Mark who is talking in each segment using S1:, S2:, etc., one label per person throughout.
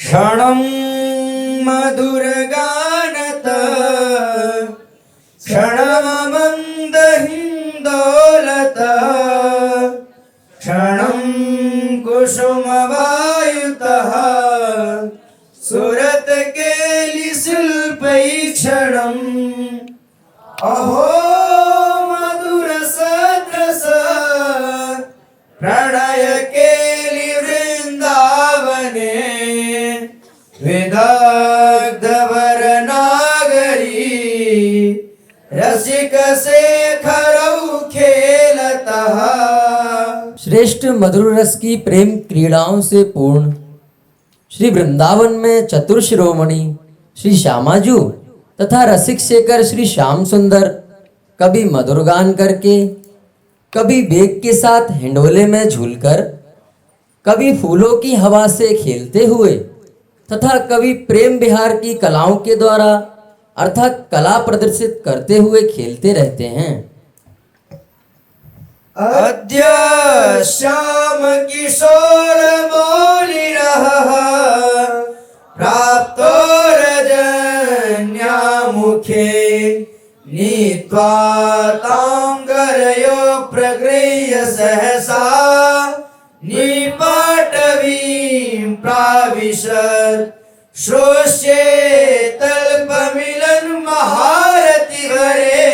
S1: क्षणं मधुरगानत क्षणममन्दहिन्दोलत क्षणं कुसुमवायुतः सुरतकेलिशिल्पैक्षणम् अहो मधुरसद्रस प्रणयकेलिवृन्दावने विदग्धवरनागरी रसिकशेखरौ खेलतः।
S2: श्रेष्ठ मधुर रस की प्रेम क्रीड़ाओं से पूर्ण श्री वृंदावन में चतुर शिरोमणि श्री श्यामाजू तथा रसिक शेखर श्री श्याम सुंदर कभी मधुर गान करके, कभी बेग के साथ हिंडोले में झूलकर, कभी फूलों की हवा से खेलते हुए तथा कभी प्रेम विहार की कलाओं के द्वारा अर्थात कला प्रदर्शित करते हुए खेलते रहते हैं।
S1: अद्य श्याम किशोर मौलिरः प्राप्तो रजन्यामुखे नीत्वा तांगरयो प्रगृह्य सहसा निपाटवीं प्राविशत् श्रोष्ये तल्पमिलन महारति वरे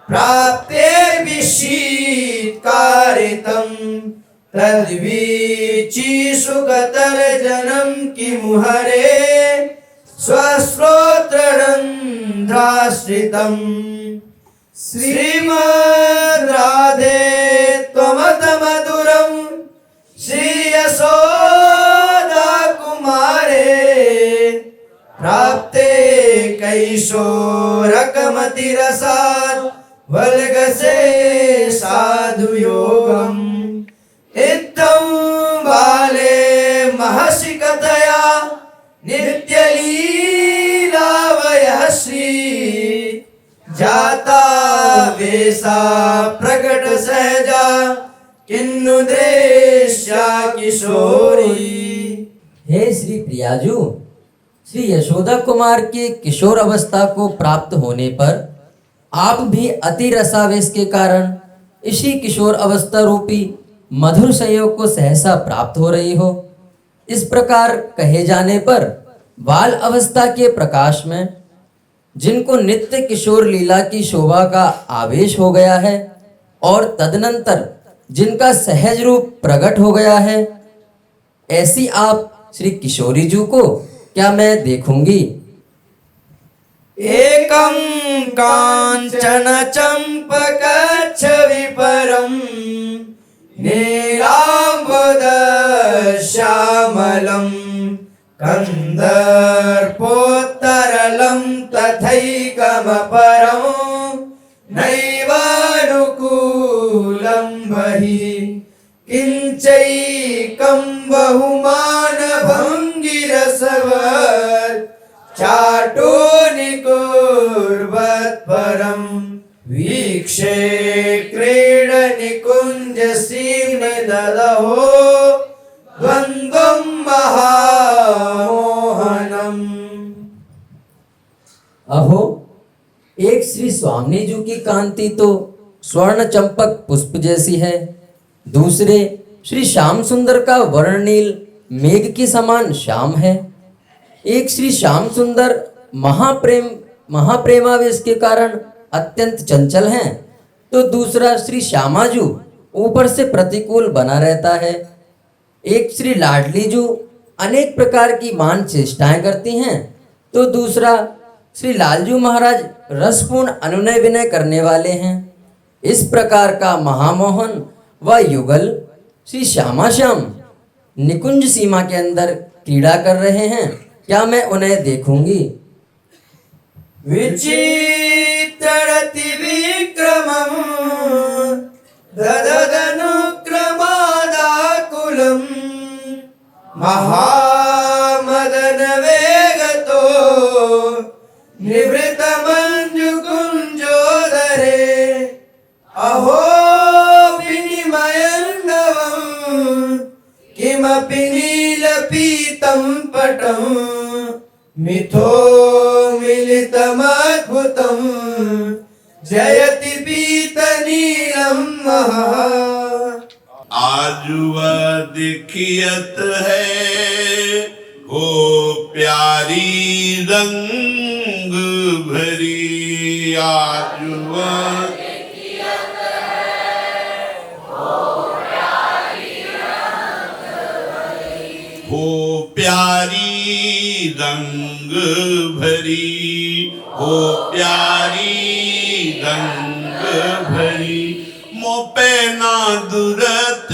S1: प्राप्ते विशीत्कारितं तद्वीची सुगतर्जनं किमुहरे स्वश्रोत्ररन्ध्राश्रितम् श्रीमद् राधे त्वमतमधुरं श्रीयशोदा कुमारे प्राप्ते कैशोरकमतिरसात् वल्गसे साधुयोगम् इत्थं बाले महर्षि कथया नित्यलीलावयः श्री जाता वेशा प्रकट सहजा किन्नु दृश्या किशोरी।
S2: हे श्री प्रियाजू, श्री यशोदा कुमार के किशोर अवस्था को प्राप्त होने पर आप भी अति रसावेश के कारण इसी किशोर अवस्था रूपी मधुर संयोग को सहसा प्राप्त हो रही हो। इस प्रकार कहे जाने पर बाल अवस्था के प्रकाश में जिनको नित्य किशोर लीला की शोभा का आवेश हो गया है और तदनंतर जिनका सहज रूप प्रकट हो गया है, ऐसी आप श्री किशोरी जू को क्या मैं देखूंगी?
S1: एकं कांचन चंपकच्छविपरं नीलाम्बुदश्यामलं कंदर्पोत्तरलं तथैकमपरं नैवानुकूलं बहिः किंचैकं बहुमानभङ्गिरसवत् चाटुनिकुर्वत्परं वीक्षे क्रीडनिकुञ्जसीम्निदधो द्वन्द्वं महामोहनम्।
S2: अहो, एक श्री स्वामी जी की कांति तो स्वर्ण चंपक पुष्प जैसी है, दूसरे श्री श्याम सुंदर का वर्णनील मेघ के समान श्याम है। एक श्री श्याम सुंदर महाप्रेमावेश के कारण अत्यंत चंचल हैं, तो दूसरा श्री श्यामाजू ऊपर से प्रतिकूल बना रहता है। एक श्री लाडली जू अनेक प्रकार की मान चेष्टाएं करती हैं, तो दूसरा श्री लालजू महाराज रसपूर्ण अनुनय विनय करने वाले हैं। इस प्रकार का महामोहन व युगल श्री श्यामा श्याम निकुंज सीमा के अंदर क्रीड़ा कर रहे हैं, क्या मैं उन्हें देखूंगी?
S1: विचित्ररति विक्रमं दददनुक्रमादाकुलं महामदन वेगतो निवृतमञ्जुकुञ्जोदरे अहो विनिमयन्नवं किमपि नीलपीतं तटं मिथो मिलितमद्भुतं जयति पीतनीलं महः।
S3: आज वह दिखियत है हो प्यारी रंग भरी। आज वह हो प्यारी रंग भरी, हो प्यारी रंग भरी। मोपे ना दुरत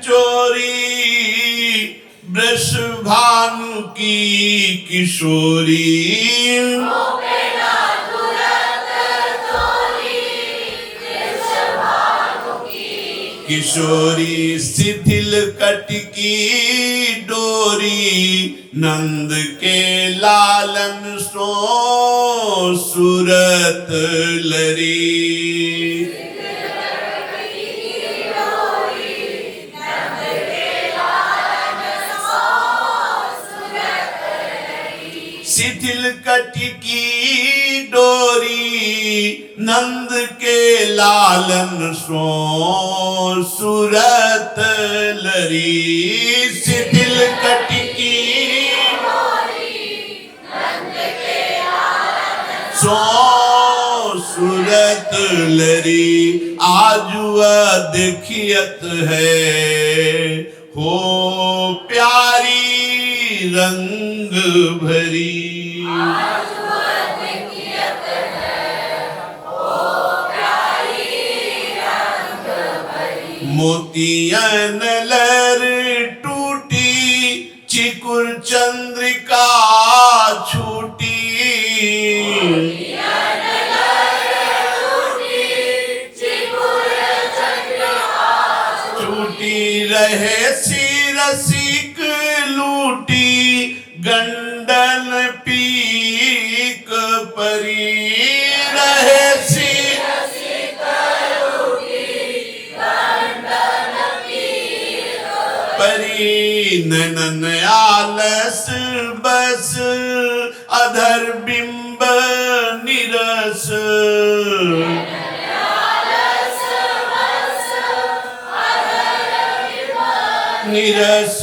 S3: चोरी, वृषभानु की किशोरी। किशोरी शिथिल कटकी डोरी, नंद के लालन सो सूरत लरी। शिथिल कटकी डोरी, नंद के लालन सो सूरत लरी। शिथिल कटकी सो सूरत लरी। आज वह देखियत है हो प्यारी रंग भरी। मोतियन लर टूटी, चिकुर चंद्रिका छूटी। छूटी रहे सिरसिक लूटी, गंडन पीक परी। रहे परी, नैनन आलस बस अधर बिंब निरस। निरस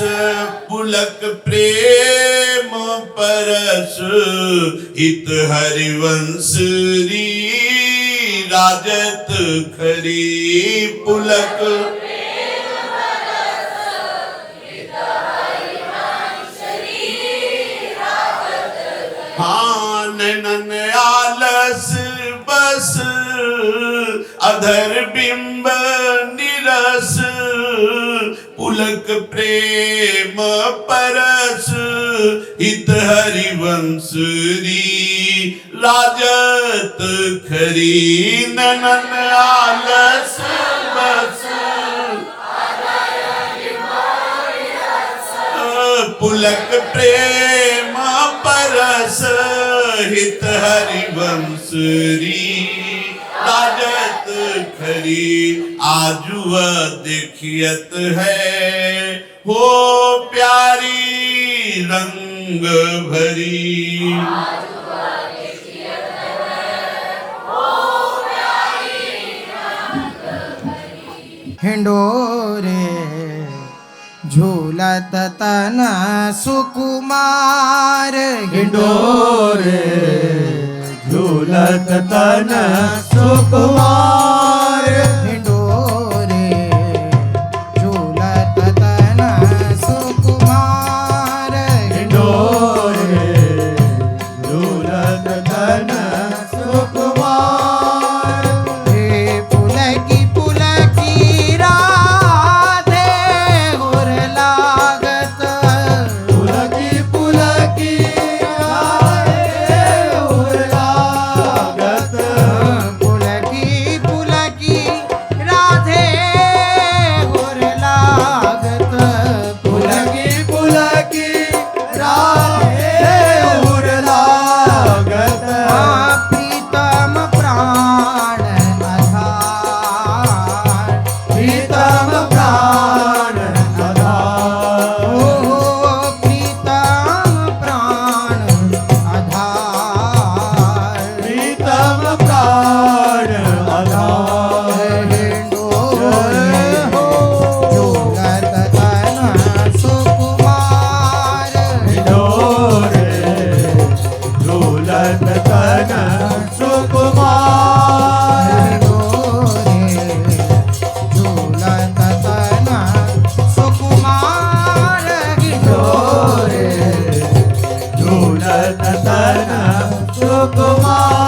S3: पुलक प्रेम परस, हित हरिवंश री राजत खरी। पुलक हाँ नैनन आलस बस अधर बिंब निरस, पुलक प्रेम परस, हित हरिवंश री राजत खरी। नैनन आलस बस पुलक प्रेम परस, हित हरिवंश री राजत खरी। आज वह देखियत है हो प्यारी रंग भरी।
S4: हिंडोरे झूलत तन सुकुमार।
S5: हिंडोरे झूलत तन सुकुमार।
S4: हिंडोरे झूलत तन सुकुमार।
S5: हिंडोरे झूलत तन सुकुमार।
S4: हे पुलकी पुलकी राधे हुर लागत।
S5: पुलकी पुलकी राधे हुर लागत।
S4: पुलकी
S5: तन सुकुमार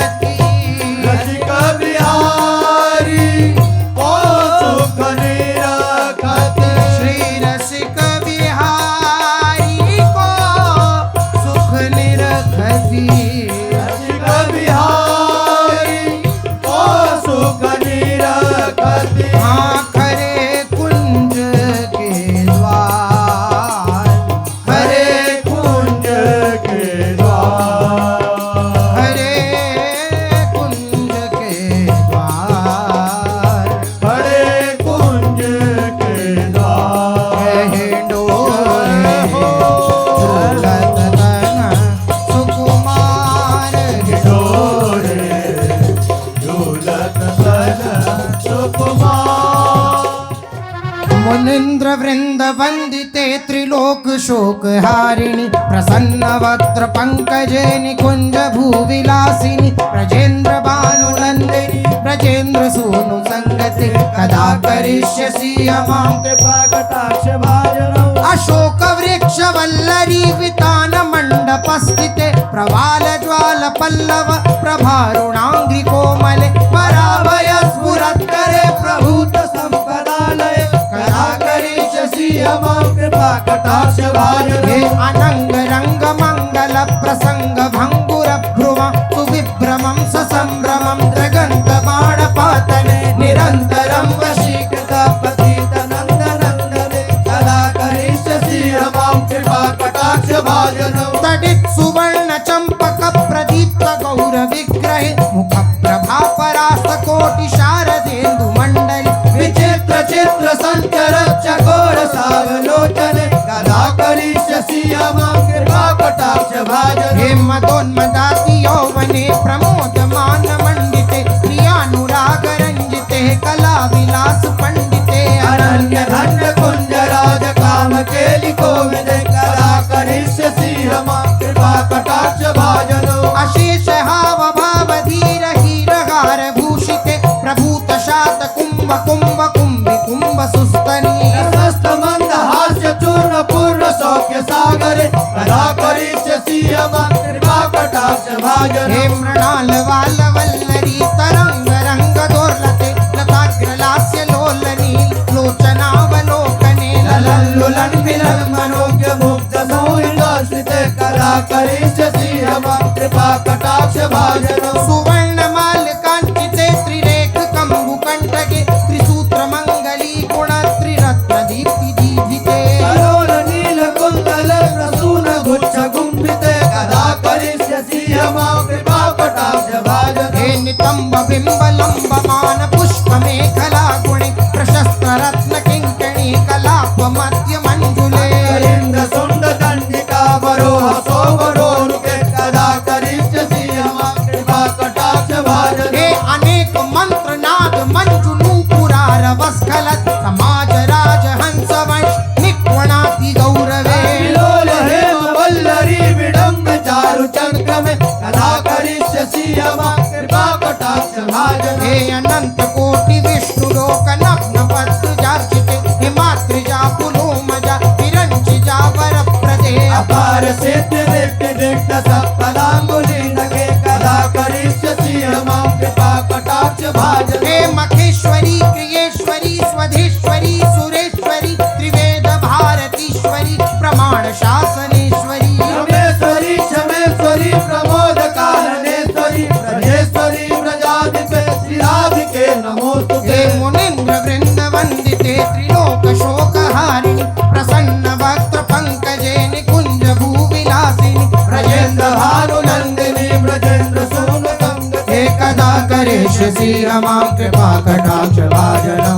S4: निरखती
S5: रसिक बिहारी को सुख निरखत
S4: श्री रसिक बिहारी को सुख निरखती
S5: रसिक बिहारी को सुख निरखत
S4: हाँ खरे कुंज के द्वार
S5: हरे कुंज के द्वार
S4: हरे कुंज के द्वार
S5: हरे कुंज के द्वार
S4: कहे डोरे झूलत तन सुकुमार
S5: डोरे झूलत तन सुकुमार
S4: मुनीन्द्र वृंद वंदिते त्रिलोक शोक हारिणी प्रसन्न वक्त्र पंकजे निकुंज भूविलासिनी ब्रजेन्द्र भानुनंदिनी ब्रजेन्द्र सूनु संगति कदा करिष्यसि मां
S5: कृपा कटाक्ष भाजनौ
S4: अशोक वृक्ष वल्लरी वितान मंडप स्थिते प्रवाल ज्वाल पल्लव प्रभारुणांग्रि कोमले पराभय स्फुरत् करे
S5: प्रभूत संपदालय कदा करिष्यसि मां कृपा कटाक्ष भाजनौ
S4: हे अनंग रंग मंगल प्रसंग भंगुर भ्रुव सुविभ्रमं ससंभ्रमं जगन्त बाण पातने
S5: निरन्तरं वशीकृत पतित नन्दनन्दने कदा करिष्यसि मां कृपा कटाक्ष भाजनौ
S4: तडित सुवर्ण चंपक प्रदीप्त गौर विग्रहे मुख प्रभा परास्त कोटि शारदेन्दु मंडली
S5: विचित्र चित्र संचर चकोर सावलोचने कदा करिष्यसि मां कृपा कटाक्ष भाजनौ
S4: हे मदोन्मदाति यौवने प्रमोदमान मंडिते प्रियानुराग रंजिते कला विलास पंडिते
S5: अरण्य धन्य कुंज राज काम केलि कोविद कदा करिष्यसि मां कृपा कटाक्ष भाजनौ
S4: अशेष हाव भाव धीर हीरहार भूषिते प्रभूत शात कुंभ कुंभ कुंभि कुंभ सुस्तनी
S5: रसस्त मंद हास्य चूर्ण पूर्ण सौख्य सागर कदा करिष्यसि मां कृपा कटाक्ष भाजनौ
S4: हे मृणाल वाल वल्लरी तरंग रंग दोर्लते लताग्र लास्य लोलनी लोचनावलोकने
S5: ललल्लुलन मिलन मनोज्ञ मुग्ध सौहृदाश्रिते कदा करिष्यसि मां कृपा कटाक्ष भाजनौ
S4: सुवर्णमाल कांचिते त्रिरेख कंबु कंटके त्रिसूत्र मंगली गुण त्रिरत्न दीप्ति दीधिते
S5: करोल नील कुंतल प्रसून गुच्छ गुंभिते कदा करिष्यसि मां कृपा कटाक्ष भाजनौ
S4: हे नितंब बिंब लंबमान पुष्प मेखला गुणे प्रशस्त्र रत्न किंकणी कलाप मध्य मंजुले
S5: कलिंद सुंद दंडिका वरोह सोवरोरुके कदा करिष्यसि मां कृपा कटाक्ष भाजनौ
S4: हे अनेक मंत्र नाद मंजु नूपुरार वस्खलत समाज राज हंस वंश निक्वणाति गौरवे
S5: विलोल हेम वल्लरी विडम्ब चारु चक्रमे कदा करिष्यसि मां कृपा कटाक्ष भाजनौ
S4: हे अनंत कोटि विष्णु लोक नग्न पत्र जार्चिते हे मातृजा पुलोमजा विरंचिजा वर प्रदे
S5: अपार सिद्ध दिट्ट दिट्ट सत्पदांगुलीनके कदा करिष्यसि मां कृपा कटाक्ष भाजनौ
S4: हे मखेश्वरी क्रियेश्वरी स्वधेश्वरी सुरेश्वरी त्रिवेद भारतीश्वरी प्रमाण शासनेश्वरी
S5: रमेश्वरी क्षमेश्वरी प्रमोद कारणेश्वरी ब्रजेश्वरी ब्रजाधिपे श्रीराधिके नमोस्तुते
S4: हे मुनीन्द्र वृंद वंदिते त्रिलोक शोक हारिणी प्रसन्न वक्त्र पंकजे निकुंज भूविलासिनी
S5: ब्रजेन्द्र भानुनंदिनी ब्रजेन्द्र सूनु संगते
S4: हे कदा करिष्यसि मां कृपा कटाक्ष भाजनौ